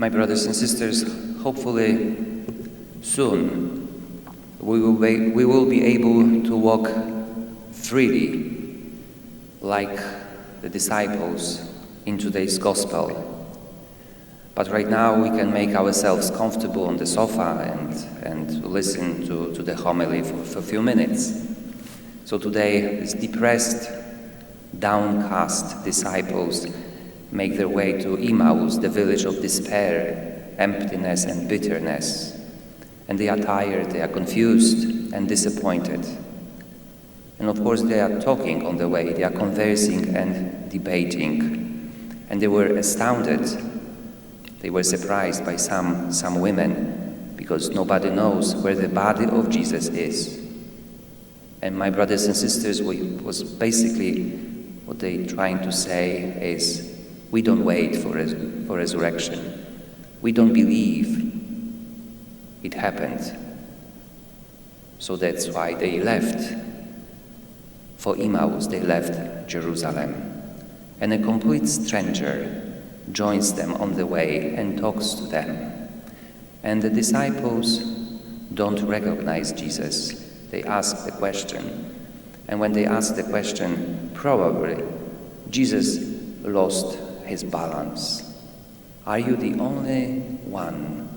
My brothers and sisters, hopefully soon we will be able to walk freely like the disciples in today's gospel. But right now we can make ourselves comfortable on the sofa and listen to the homily for a few minutes. So today, these depressed, downcast disciples make their way to Emmaus, the village of despair, emptiness and bitterness. And they are tired, they are confused and disappointed. And of course they are talking on the way, they are conversing and debating. And they were astounded. They were surprised by some women, because nobody knows where the body of Jesus is. And my brothers and sisters, was basically what they're trying to say is, we don't wait for resurrection. We don't believe it happened. So that's why they left for Emmaus, they left Jerusalem. And a complete stranger joins them on the way and talks to them. And the disciples don't recognize Jesus. They ask the question. And when they ask the question, probably Jesus lost his balance. Are you the only one?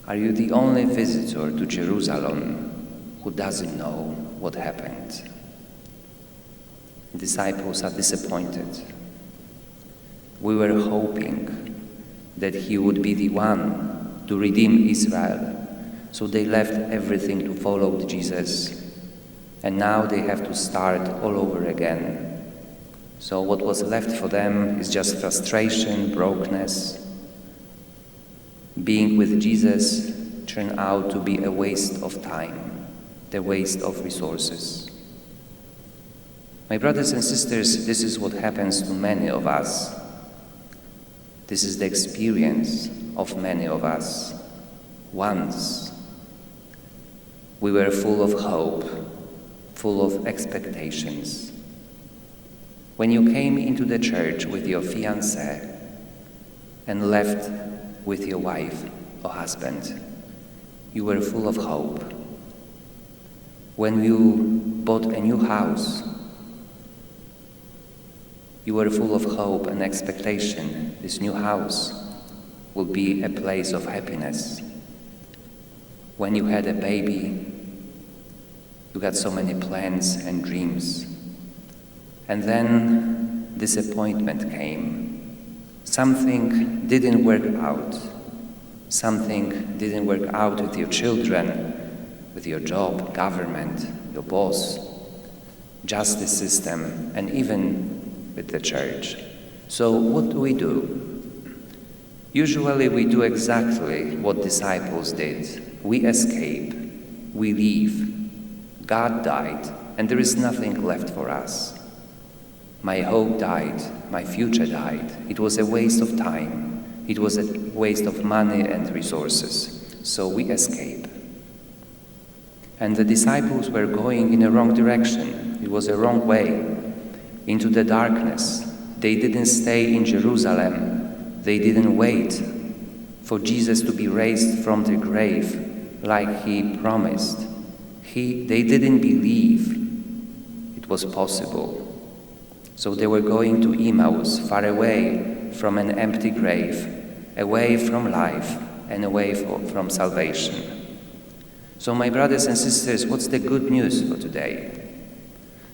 Are you the only visitor to Jerusalem who doesn't know what happened? The disciples are disappointed. We were hoping that he would be the one to redeem Israel. So they left everything to follow Jesus. And now they have to start all over again. So what was left for them is just frustration, brokenness. Being with Jesus turned out to be a waste of time, the waste of resources. My brothers and sisters, this is what happens to many of us. This is the experience of many of us. Once we were full of hope, full of expectations. When you came into the church with your fiancé and left with your wife or husband, you were full of hope. When you bought a new house, you were full of hope and expectation. This new house will be a place of happiness. When you had a baby, you got so many plans and dreams. And then disappointment came. Something didn't work out. Something didn't work out with your children, with your job, government, your boss, justice system, and even with the church. So what do? Usually we do exactly what disciples did. We escape, we leave. God died, and there is nothing left for us. My hope died, my future died. It was a waste of time. It was a waste of money and resources. So we escape. And the disciples were going in a wrong direction. It was a wrong way. Into the darkness. They didn't stay in Jerusalem. They didn't wait for Jesus to be raised from the grave like he promised. They didn't believe it was possible. So they were going to Emmaus, far away from an empty grave, away from life and away from salvation. So my brothers and sisters, what's the good news for today?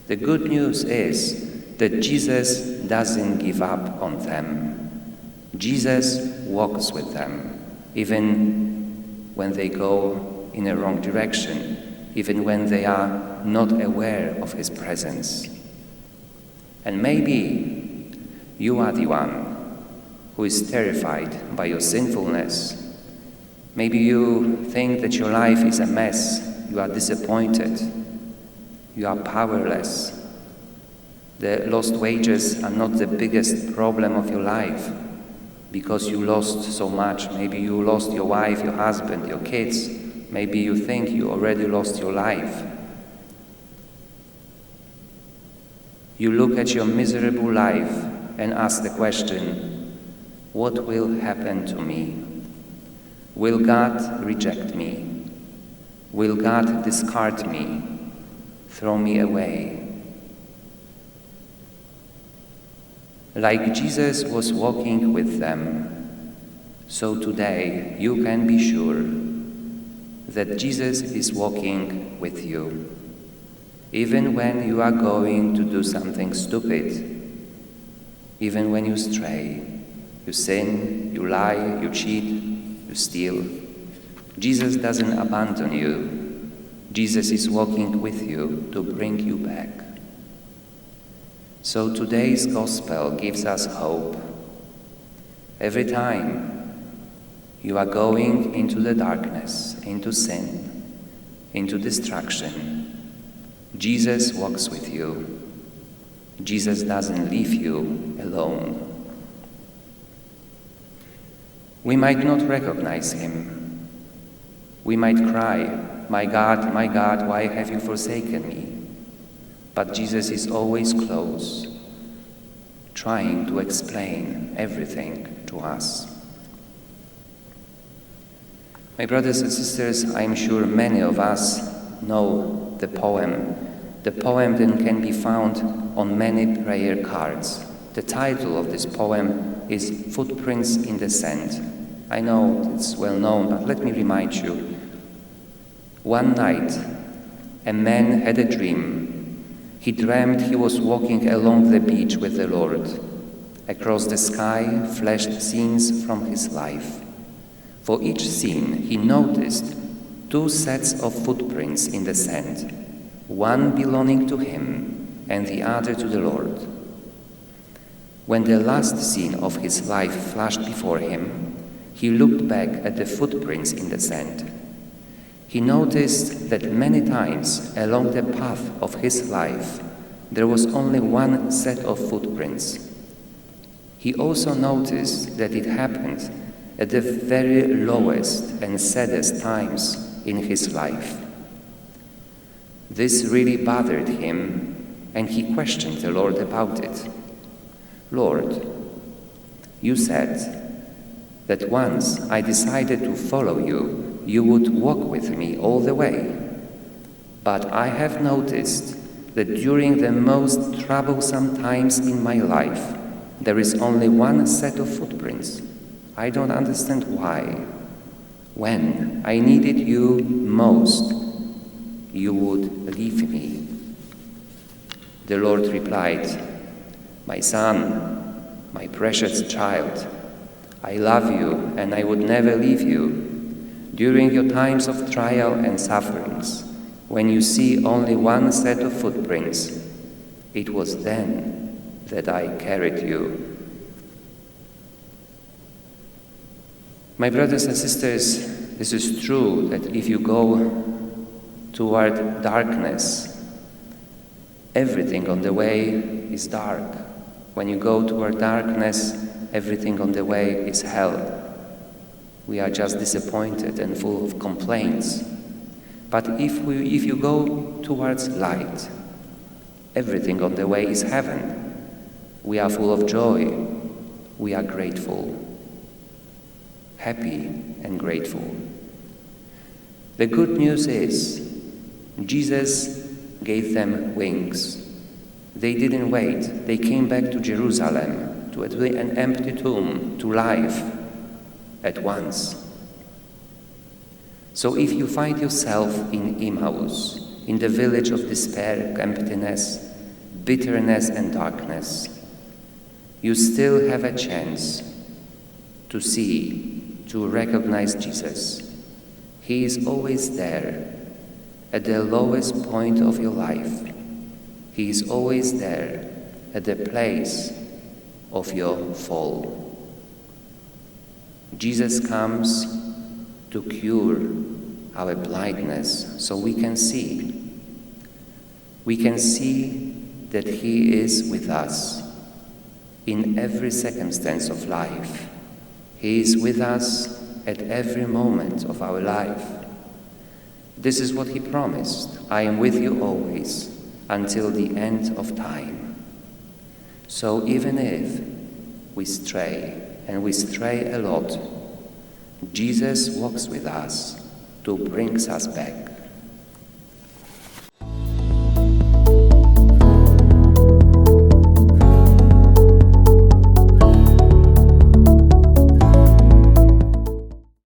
The good news is that Jesus doesn't give up on them. Jesus walks with them, even when they go in a wrong direction, even when they are not aware of his presence. And maybe you are the one who is terrified by your sinfulness. Maybe you think that your life is a mess, you are disappointed, you are powerless. The lost wages are not the biggest problem of your life because you lost so much. Maybe you lost your wife, your husband, your kids. Maybe you think you already lost your life. You look at your miserable life and ask the question, what will happen to me Will God reject me? Will God discard me, throw me away? Like Jesus was walking with them, so today you can be sure that Jesus is walking with you. Even when you are going to do something stupid, even when you stray, you sin, you lie, you cheat, you steal, Jesus doesn't abandon you. Jesus is walking with you to bring you back. So today's gospel gives us hope. Every time you are going into the darkness, into sin, into destruction, Jesus walks with you. Jesus doesn't leave you alone. We might not recognize him. We might cry, my God, why have you forsaken me? But Jesus is always close, trying to explain everything to us. My brothers and sisters, I'm sure many of us know the poem that can be found on many prayer cards. The title of this poem is Footprints in the Sand. I know it's well known, but let me remind you. One night, a man had a dream. He dreamed he was walking along the beach with the Lord. Across the sky flashed scenes from his life. For each scene, he noticed 2 sets of footprints in the sand, one belonging to him and the other to the Lord. When the last scene of his life flashed before him, he looked back at the footprints in the sand. He noticed that many times along the path of his life, there was only one set of footprints. He also noticed that it happened at the very lowest and saddest times in his life. This really bothered him, and he questioned the Lord about it. Lord, you said that once I decided to follow you, you would walk with me all the way. But I have noticed that during the most troublesome times in my life, there is only one set of footprints. I don't understand why. When I needed you most, you would leave me. The Lord replied, my son, my precious child, I love you and I would never leave you. During your times of trial and sufferings, when you see only one set of footprints, it was then that I carried you. My brothers and sisters, this is true that if you go toward darkness, everything on the way is dark. When you go toward darkness, everything on the way is hell. We are just disappointed and full of complaints. But if you go towards light, everything on the way is heaven. We are full of joy. We are grateful, happy and grateful. The good news is, Jesus gave them wings. They didn't wait. They came back to Jerusalem, to an empty tomb, to life at once. So if you find yourself in Emmaus, in the village of despair, emptiness, bitterness and darkness, you still have a chance to see, to recognize Jesus. He is always there at the lowest point of your life. He is always there at the place of your fall. Jesus comes to cure our blindness so we can see. We can see that He is with us in every circumstance of life. He is with us at every moment of our life. This is what He promised. I am with you always until the end of time. So even if we stray, and we stray a lot, Jesus walks with us to bring us back.